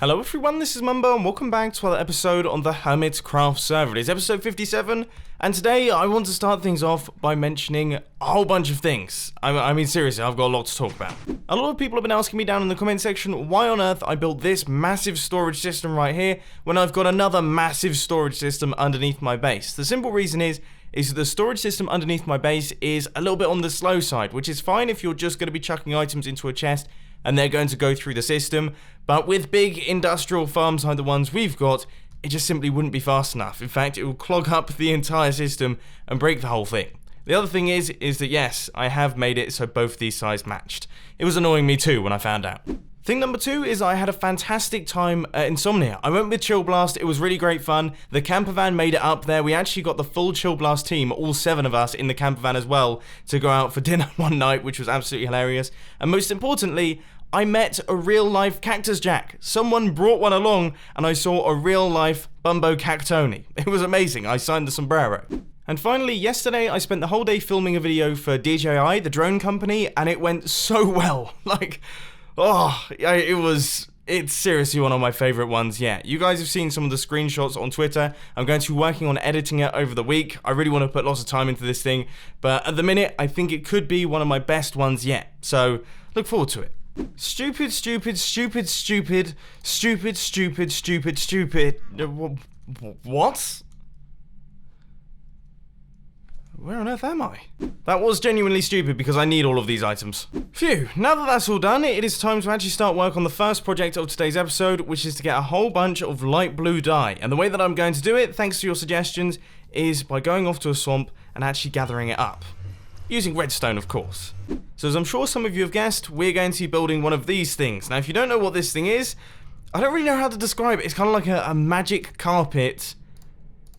Hello everyone, this is Mumbo and welcome back to another episode on the Hermitcraft server. It is episode 57 and today I want to start things off by mentioning a whole bunch of things. I mean seriously, I've got a lot to talk about. A lot of people have been asking me down in the comment section why on earth I built this massive storage system right here when I've got another massive storage system underneath my base. The simple reason is that the storage system underneath my base is a little bit on the slow side, which is fine if you're just going to be chucking items into a chest and they're going to go through the system, but with big industrial farms like the ones we've got, it just simply wouldn't be fast enough. In fact, it will clog up the entire system and break the whole thing. The other thing is that yes, I have made it so both these sides matched. It was annoying me too when I found out. Thing number two is I had a fantastic time at Insomnia. I went with Chillblast, it was really great fun. The camper van made it up there. We actually got the full Chillblast team, all 7 of us in the camper van as well, to go out for dinner one night, which was absolutely hilarious. And most importantly, I met a real-life cactus jack. Someone brought one along, and I saw a real-life Mumbo cactoni. It was amazing. I signed the sombrero. And finally, yesterday, I spent the whole day filming a video for DJI, the drone company, and it went so well. It's seriously one of my favorite ones yet. You guys have seen some of the screenshots on Twitter. I'm going to be working on editing it over the week. I really want to put lots of time into this thing, but at the minute, I think it could be one of my best ones yet. So, look forward to it. Stupid. What? Where on earth am I? That was genuinely stupid because I need all of these items. Phew, now that that's all done, it is time to actually start work on the first project of today's episode, which is to get a whole bunch of light blue dye. And the way that I'm going to do it, thanks to your suggestions, is by going off to a swamp and actually gathering it up. Using redstone, of course. So as I'm sure some of you have guessed, we're going to be building one of these things. Now, if you don't know what this thing is, I don't really know how to describe it. It's kind of like a magic carpet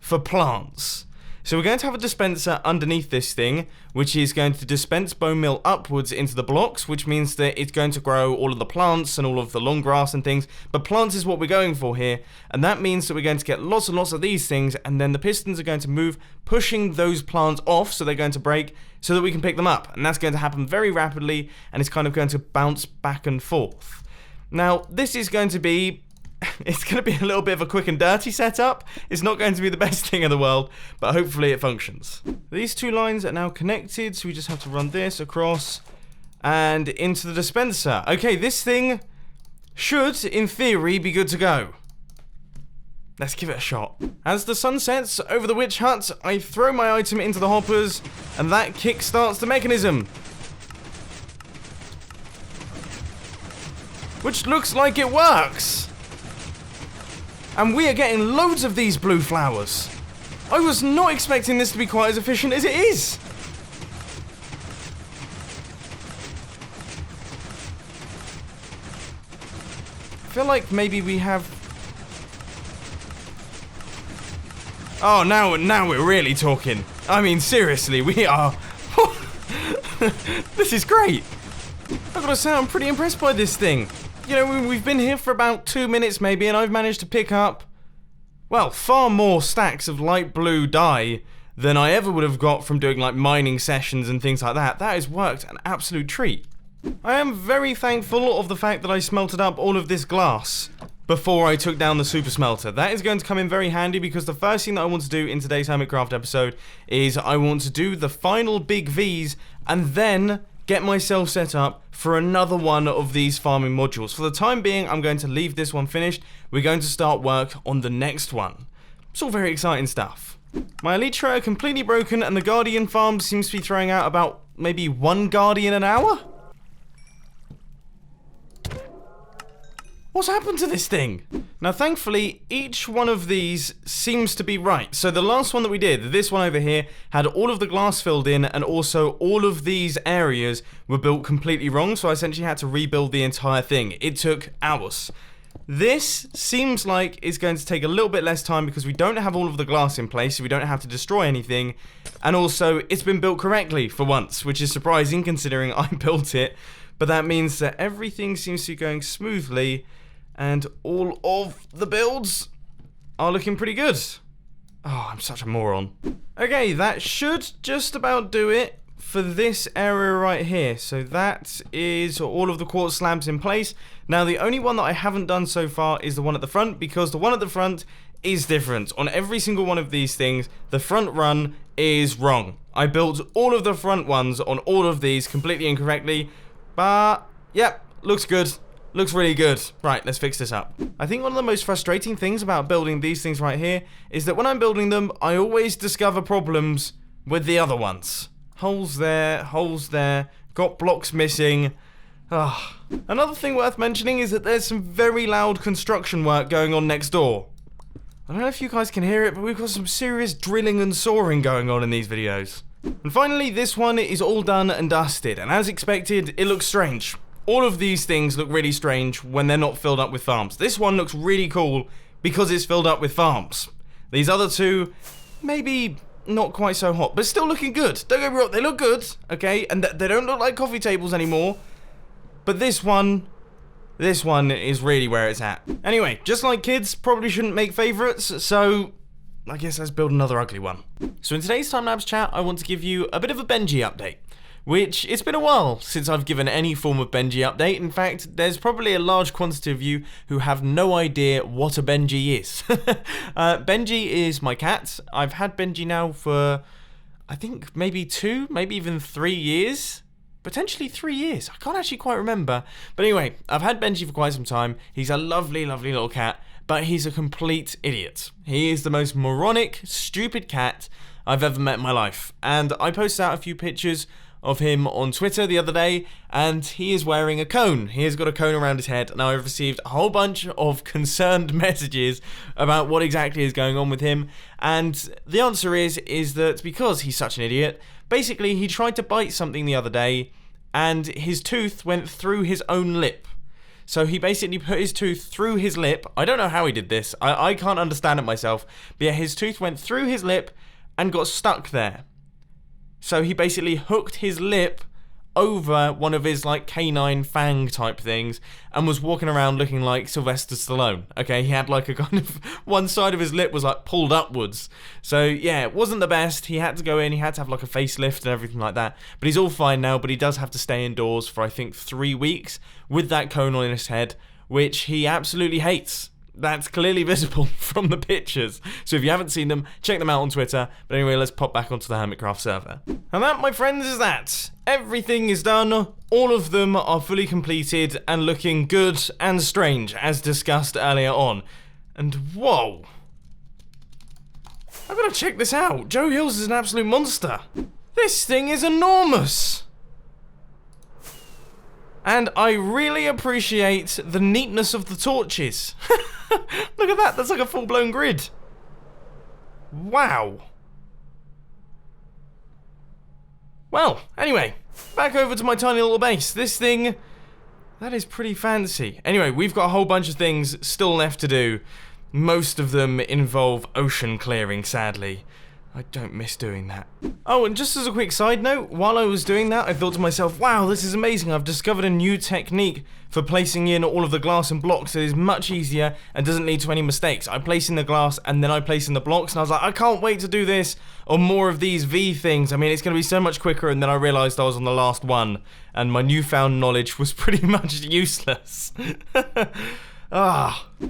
for plants. So we're going to have a dispenser underneath this thing, which is going to dispense bone meal upwards into the blocks, which means that it's going to grow all of the plants and all of the long grass and things. But plants is what we're going for here, and that means that we're going to get lots and lots of these things, and then the pistons are going to move, pushing those plants off, so they're going to break, so that we can pick them up. And that's going to happen very rapidly, and it's kind of going to bounce back and forth. Now, this is going to be... It's going to be a little bit of a quick and dirty setup. It's not going to be the best thing in the world, but hopefully it functions. These two lines are now connected, so we just have to run this across and into the dispenser. Okay, this thing should, in theory, be good to go. Let's give it a shot. As the sun sets over the witch hut, I throw my item into the hoppers, and that kick-starts the mechanism. Which looks like it works. And we are getting loads of these blue flowers. I was not expecting this to be quite as efficient as it is. I feel like maybe we have... Oh, now we're really talking. I mean, seriously, we are... This is great. I've got to say, I'm pretty impressed by this thing. You know, we've been here for about 2 minutes maybe, and I've managed to pick up, well, far more stacks of light blue dye than I ever would have got from doing, like, mining sessions and things like that. That has worked an absolute treat. I am very thankful of the fact that I smelted up all of this glass before I took down the super smelter. That is going to come in very handy because the first thing that I want to do in today's Hermitcraft episode is I want to do the final big V's and then get myself set up for another one of these farming modules. For the time being, I'm going to leave this one finished. We're going to start work on the next one. It's all very exciting stuff. My elite tray are completely broken and the Guardian farm seems to be throwing out about maybe 1 Guardian an hour? What's happened to this thing? Now, thankfully, each one of these seems to be right. So the last one that we did, this one over here, had all of the glass filled in and also all of these areas were built completely wrong. So I essentially had to rebuild the entire thing. It took hours. This seems like it's going to take a little bit less time because we don't have all of the glass in place, so we don't have to destroy anything. And also, it's been built correctly for once, which is surprising considering I built it. But that means that everything seems to be going smoothly. And all of the builds are looking pretty good. Oh, I'm such a moron. Okay, that should just about do it for this area right here. So that is all of the quartz slabs in place. Now the only one that I haven't done so far is the one at the front, because the one at the front is different. On every single one of these things, the front run is wrong. I built all of the front ones on all of these completely incorrectly, but yep, looks good. Looks really good. Right, let's fix this up. I think one of the most frustrating things about building these things right here is that when I'm building them, I always discover problems with the other ones. Holes there, got blocks missing. Another thing worth mentioning is that there's some very loud construction work going on next door. I don't know if you guys can hear it, but we've got some serious drilling and sawing going on in these videos. And finally, this one is all done and dusted, and as expected, it looks strange. All of these things look really strange when they're not filled up with farms. This one looks really cool because it's filled up with farms. These other two, maybe not quite so hot, but still looking good. Don't get me wrong, they look good, okay? And they don't look like coffee tables anymore. But this one is really where it's at. Anyway, just like kids probably shouldn't make favorites, so I guess let's build another ugly one. So in today's time-lapse chat, I want to give you a bit of a Benji update. Which, it's been a while since I've given any form of Benji update. In fact, there's probably a large quantity of you who have no idea what a Benji is. Benji is my cat. I've had Benji now for, I think, maybe 2, maybe even 3 years. Potentially 3 years. I can't actually quite remember. But anyway, I've had Benji for quite some time. He's a lovely, lovely little cat, but he's a complete idiot. He is the most moronic, stupid cat I've ever met in my life. And I posted out a few pictures of him on Twitter the other day, and he is wearing a cone. He has got a cone around his head. Now, I've received a whole bunch of concerned messages about what exactly is going on with him, and the answer is that because he's such an idiot, basically he tried to bite something the other day, and his tooth went through his own lip. So he basically put his tooth through his lip. I don't know how he did this. I can't understand it myself. But yeah, his tooth went through his lip and got stuck there. So he basically hooked his lip over one of his like canine fang type things and was walking around looking like Sylvester Stallone. Okay, he had like a kind of, one side of his lip was like pulled upwards. So yeah, it wasn't the best. He had to go in, he had to have like a facelift and everything like that. But he's all fine now, but he does have to stay indoors for I think 3 weeks with that cone on his head, which he absolutely hates. That's clearly visible from the pictures. So if you haven't seen them, check them out on Twitter. But anyway, let's pop back onto the Hermitcraft server. And that, my friends, is that. Everything is done. All of them are fully completed and looking good and strange, as discussed earlier on. And whoa. I've got to check this out. Joe Hills is an absolute monster. This thing is enormous. And I really appreciate the neatness of the torches. Look at that, that's like a full-blown grid. Wow. Well, anyway, back over to my tiny little base. This thing, that is pretty fancy. Anyway, we've got a whole bunch of things still left to do. Most of them involve ocean clearing, sadly. I don't miss doing that. Oh, and just as a quick side note, while I was doing that, I thought to myself, wow, this is amazing. I've discovered a new technique for placing in all of the glass and blocks that is much easier and doesn't lead to any mistakes. I place in the glass and then I place in the blocks, and I was like, I can't wait to do this on more of these V things. I mean, it's going to be so much quicker, and then I realized I was on the last one, and my newfound knowledge was pretty much useless.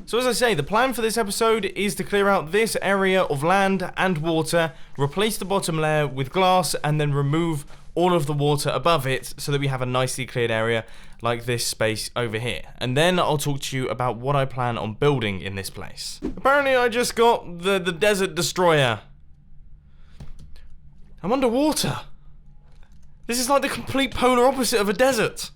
So as I say, the plan for this episode is to clear out this area of land and water, replace the bottom layer with glass, and then remove all of the water above it so that we have a nicely cleared area like this space over here. And then I'll talk to you about what I plan on building in this place. Apparently I just got the desert destroyer. I'm underwater. This is like the complete polar opposite of a desert.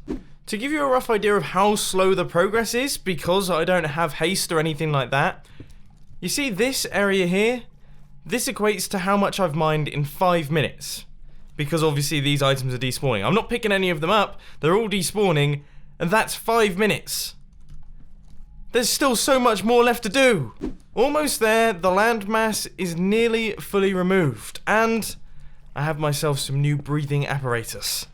To give you a rough idea of how slow the progress is, because I don't have haste or anything like that, you see this area here? This equates to how much I've mined in 5 minutes. Because obviously these items are despawning. I'm not picking any of them up, they're all despawning, and that's 5 minutes. There's still so much more left to do. Almost there, the landmass is nearly fully removed, and I have myself some new breathing apparatus.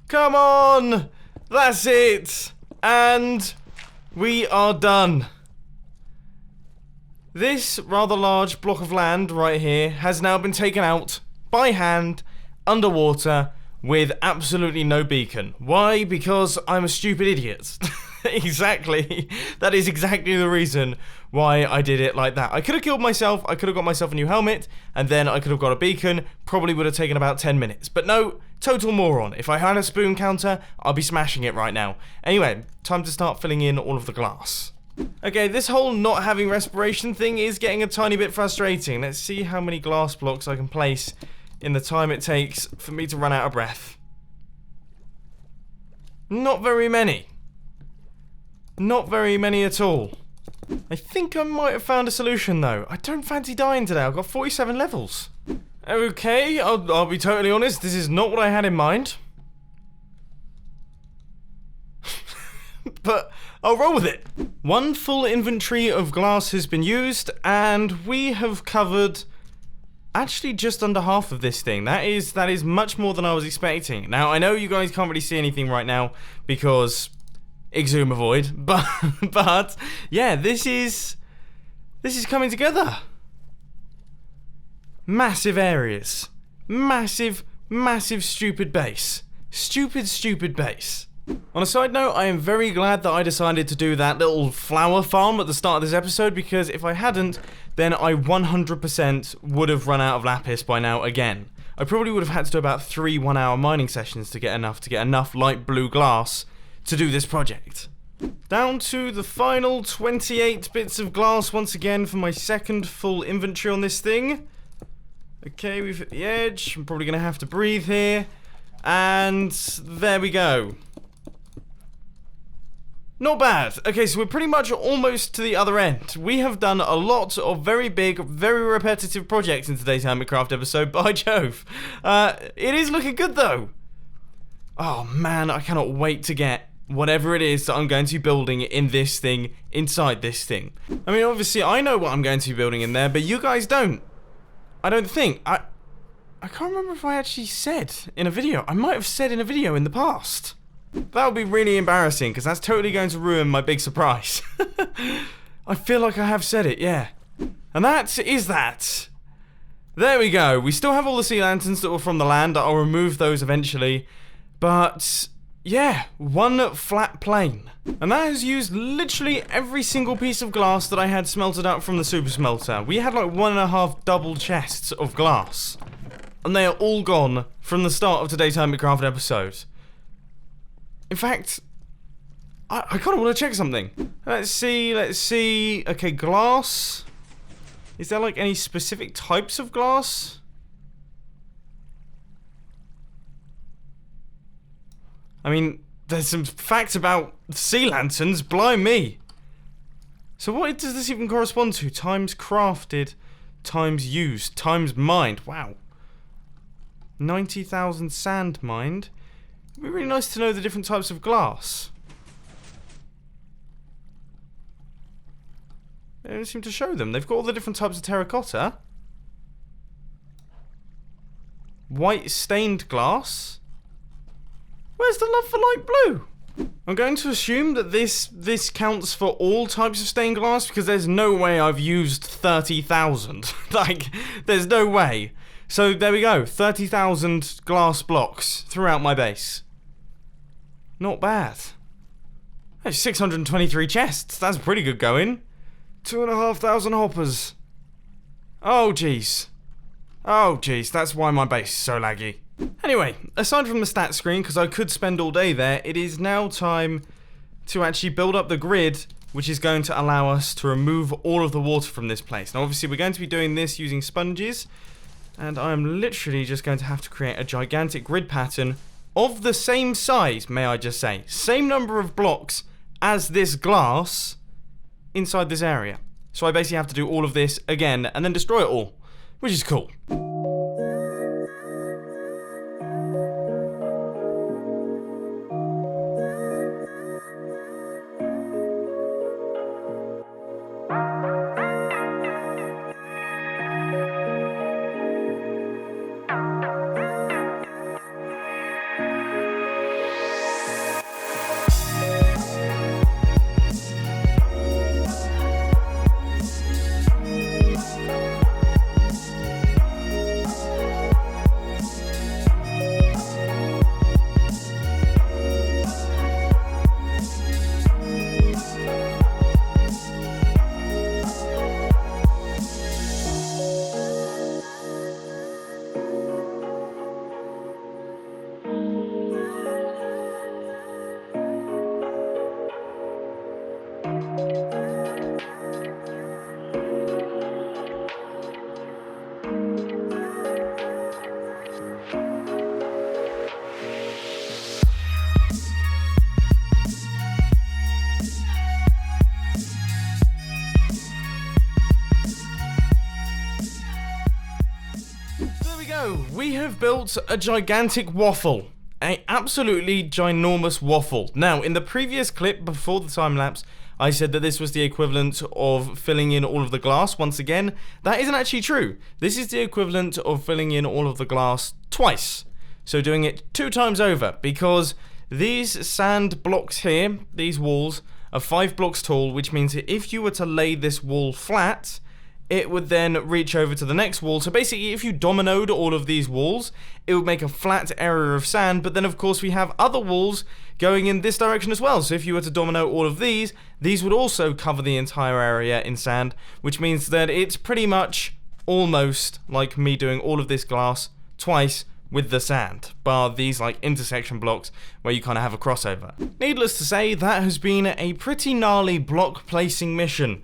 Come on! That's it! And we are done. This rather large block of land right here has now been taken out by hand, underwater, with absolutely no beacon. Why? Because I'm a stupid idiot. Exactly. That is exactly the reason why I did it like that. I could have killed myself, I could have got myself a new helmet, and then I could have got a beacon. Probably would have taken about 10 minutes. But no, total moron. If I had a spoon counter, I'll be smashing it right now. Anyway, time to start filling in all of the glass. Okay, this whole not having respiration thing is getting a tiny bit frustrating. Let's see how many glass blocks I can place in the time it takes for me to run out of breath. Not very many. Not very many at all. I think I might have found a solution though. I don't fancy dying today. I've got 47 levels. Okay, I'll be totally honest. This is not what I had in mind. But I'll roll with it. One full inventory of glass has been used, and we have covered actually just under half of this thing. That is much more than I was expecting. Now, I know you guys can't really see anything right now because Exuma Void, but yeah, this is coming together. Massive areas. Massive stupid base. Stupid base. On a side note, I am very glad that I decided to do that little flower farm at the start of this episode, because if I hadn't, then I 100% would have run out of lapis by now again. I probably would have had to do about 3 1-hour mining sessions to get enough light blue glass to do this project. Down to the final 28 bits of glass once again for my second full inventory on this thing. Okay, we've hit the edge. I'm probably going to have to breathe here. And there we go. Not bad. Okay, so we're pretty much almost to the other end. We have done a lot of very big, very repetitive projects in today's Hermitcraft episode, by Jove. It is looking good, though. Oh, man, I cannot wait to get whatever it is that I'm going to be building in this thing, inside this thing. I mean, obviously, I know what I'm going to be building in there, but you guys don't. I don't think. I can't remember if I actually said in a video. I might have said in a video in the past. That would be really embarrassing, because that's totally going to ruin my big surprise. I feel like I have said it, yeah. And that is that. There we go. We still have all the sea lanterns that were from the land. I'll remove those eventually. But yeah, one flat plane. And that has used literally every single piece of glass that I had smelted up from the super smelter. We had like 1.5 double chests of glass. And they are all gone from the start of today's Hermitcraft episode. In fact, I kind of want to check something. Let's see. Okay, glass. Is there like any specific types of glass? I mean, there's some facts about sea lanterns, blimey. So what does this even correspond to? Times crafted, times used, times mined. Wow. 90,000 sand mined. It'd be really nice to know the different types of glass. They don't seem to show them. They've got all the different types of terracotta. White stained glass. Where's the love for light blue? I'm going to assume that this counts for all types of stained glass, because there's no way I've used 30,000. Like, there's no way. So there we go, 30,000 glass blocks throughout my base. Not bad. That's 623 chests, that's pretty good going. 2,500 hoppers. Oh jeez. Oh jeez, that's why my base is so laggy. Anyway, aside from the stat screen, because I could spend all day there, it is now time to actually build up the grid, which is going to allow us to remove all of the water from this place. Now obviously we're going to be doing this using sponges, and I'm literally just going to have to create a gigantic grid pattern of the same size, may I just say. Same number of blocks as this glass inside this area. So I basically have to do all of this again and then destroy it all, which is cool. So, we have built a gigantic waffle. An absolutely ginormous waffle. Now, in the previous clip before the time lapse, I said that this was the equivalent of filling in all of the glass once again. That isn't actually true. This is the equivalent of filling in all of the glass twice. So doing it 2 times over, because these sand blocks here, these walls, are 5 blocks tall, which means that if you were to lay this wall flat, it would then reach over to the next wall. So basically, if you dominoed all of these walls, it would make a flat area of sand. But then, of course, we have other walls going in this direction as well. So if you were to domino all of these would also cover the entire area in sand, which means that it's pretty much almost like me doing all of this glass twice with the sand, bar these like intersection blocks where you kind of have a crossover. Needless to say, that has been a pretty gnarly block placing mission.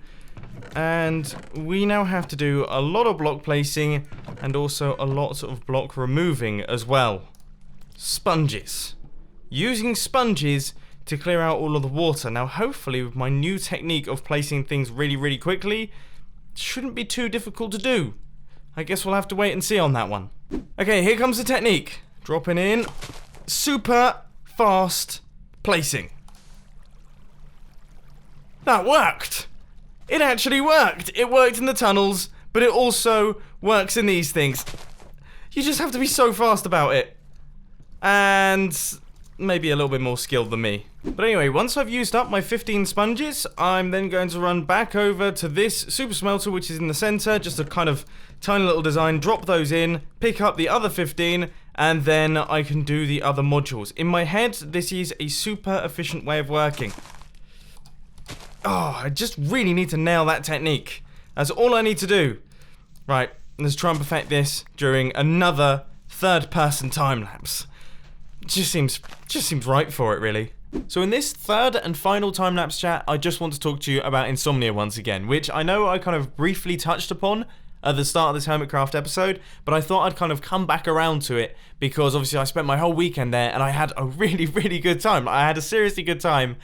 And we now have to do a lot of block placing and also a lot of block removing as well. Sponges. Using sponges to clear out all of the water. Now hopefully with my new technique of placing things really quickly, it shouldn't be too difficult to do. I guess we'll have to wait and see on that one. Okay, here comes the technique. Dropping in super fast placing. That worked! It actually worked! It worked in the tunnels, but it also works in these things. You just have to be so fast about it. And maybe a little bit more skilled than me. But anyway, once I've used up my 15 sponges, I'm then going to run back over to this super smelter, which is in the center, just a kind of tiny little design, drop those in, pick up the other 15, and then I can do the other modules. In my head, this is a super efficient way of working. Oh, I just really need to nail that technique. That's all I need to do. Right, let's try and perfect this during another third-person time-lapse. Just seems right for it, really. So in this third and final time-lapse chat, I just want to talk to you about Insomnia once again, which I know I kind of briefly touched upon at the start of this Hermitcraft episode, but I thought I'd kind of come back around to it because obviously I spent my whole weekend there and I had a really good time. I had a seriously good time.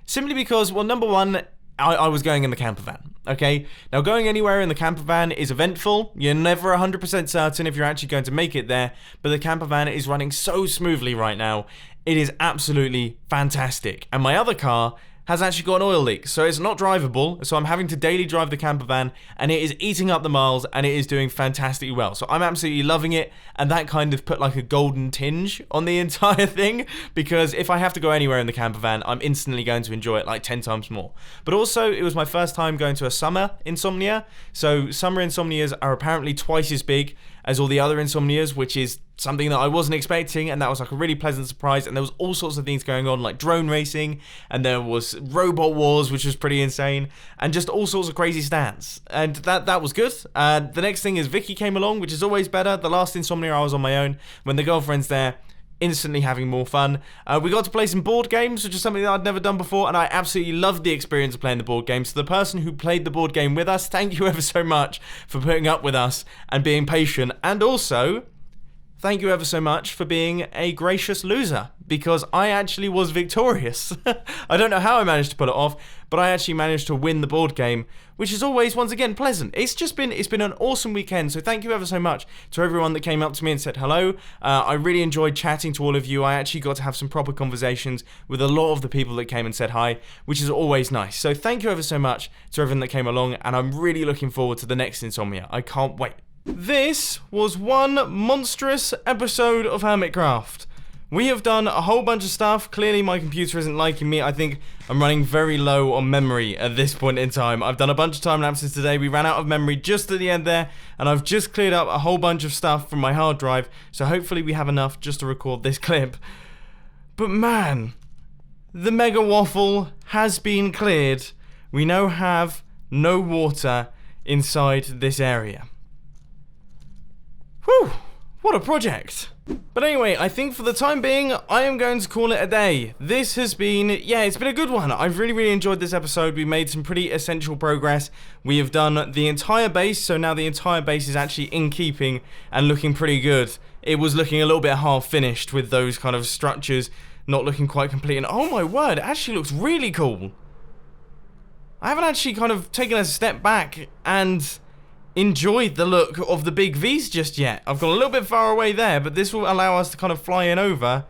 Simply because, well, number one, I was going in the camper van, okay? Now, going anywhere in the camper van is eventful. You're never 100% certain if you're actually going to make it there, but the camper van is running so smoothly right now. It is absolutely fantastic. And my other car has actually got an oil leak, so it's not drivable, so I'm having to daily drive the camper van, and it is eating up the miles, and it is doing fantastically well. So I'm absolutely loving it, and that kind of put like a golden tinge on the entire thing, because if I have to go anywhere in the camper van, I'm instantly going to enjoy it like 10 times more. But also, it was my first time going to a summer Insomnia, so summer Insomnias are apparently twice as big as all the other Insomnias, which is something that I wasn't expecting, and that was like a really pleasant surprise. And there was all sorts of things going on, like drone racing, and there was robot wars, which was pretty insane, and just all sorts of crazy stands, and that was good. The next thing is Vicky came along, which is always better. The last Insomnia I was on my own. When the girlfriend's there, instantly having more fun. We got to play some board games, which is something that I'd never done before, and I absolutely loved the experience of playing the board game. So the person who played the board game with us, thank you ever so much for putting up with us and being patient, and also thank you ever so much for being a gracious loser, because I actually was victorious. I don't know how I managed to pull it off, but I actually managed to win the board game, which is always, once again, pleasant. It's been an awesome weekend, so thank you ever so much to everyone that came up to me and said hello. I really enjoyed chatting to all of you. I actually got to have some proper conversations with a lot of the people that came and said hi, which is always nice. So thank you ever so much to everyone that came along, and I'm really looking forward to the next Insomnia. I can't wait. This was one monstrous episode of Hermitcraft. We have done a whole bunch of stuff. Clearly my computer isn't liking me. I think I'm running very low on memory at this point in time. I've done a bunch of time lapses today. We ran out of memory just at the end there, and I've just cleared up a whole bunch of stuff from my hard drive, so hopefully we have enough just to record this clip. But man, the mega waffle has been cleared. We now have no water inside this area. Whew, what a project. But anyway, I think for the time being, I am going to call it a day. This has been, yeah, it's been a good one. I've really enjoyed this episode. We made some pretty essential progress. We have done the entire base, so now the entire base is actually in keeping and looking pretty good. It was looking a little bit half finished with those kind of structures not looking quite complete, and oh my word, it actually looks really cool. I haven't actually kind of taken a step back and enjoyed the look of the big V's just yet. I've got a little bit far away there, but this will allow us to kind of fly in over.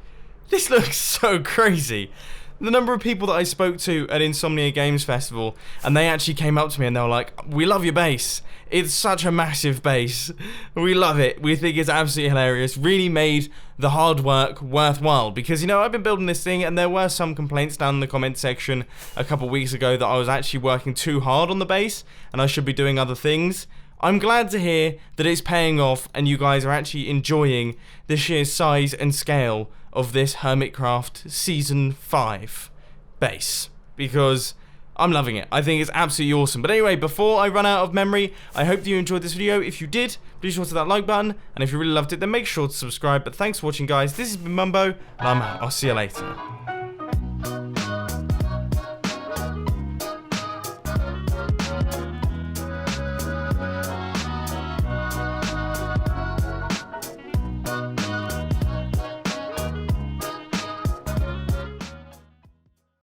This looks so crazy. The number of people that I spoke to at Insomnia Games Festival, and they actually came up to me and they were like, we love your base. It's such a massive base. We love it. We think it's absolutely hilarious. Really made the hard work worthwhile. Because, you know, I've been building this thing and there were some complaints down in the comment section a couple weeks ago that I was actually working too hard on the base and I should be doing other things. I'm glad to hear that it's paying off and you guys are actually enjoying the sheer size and scale of this Hermitcraft Season 5 base, because I'm loving it. I think it's absolutely awesome. But anyway, before I run out of memory, I hope that you enjoyed this video. If you did, please sure to that like button, and if you really loved it, then make sure to subscribe. But thanks for watching, guys. This has been Mumbo, and I'm out. I'll see you later.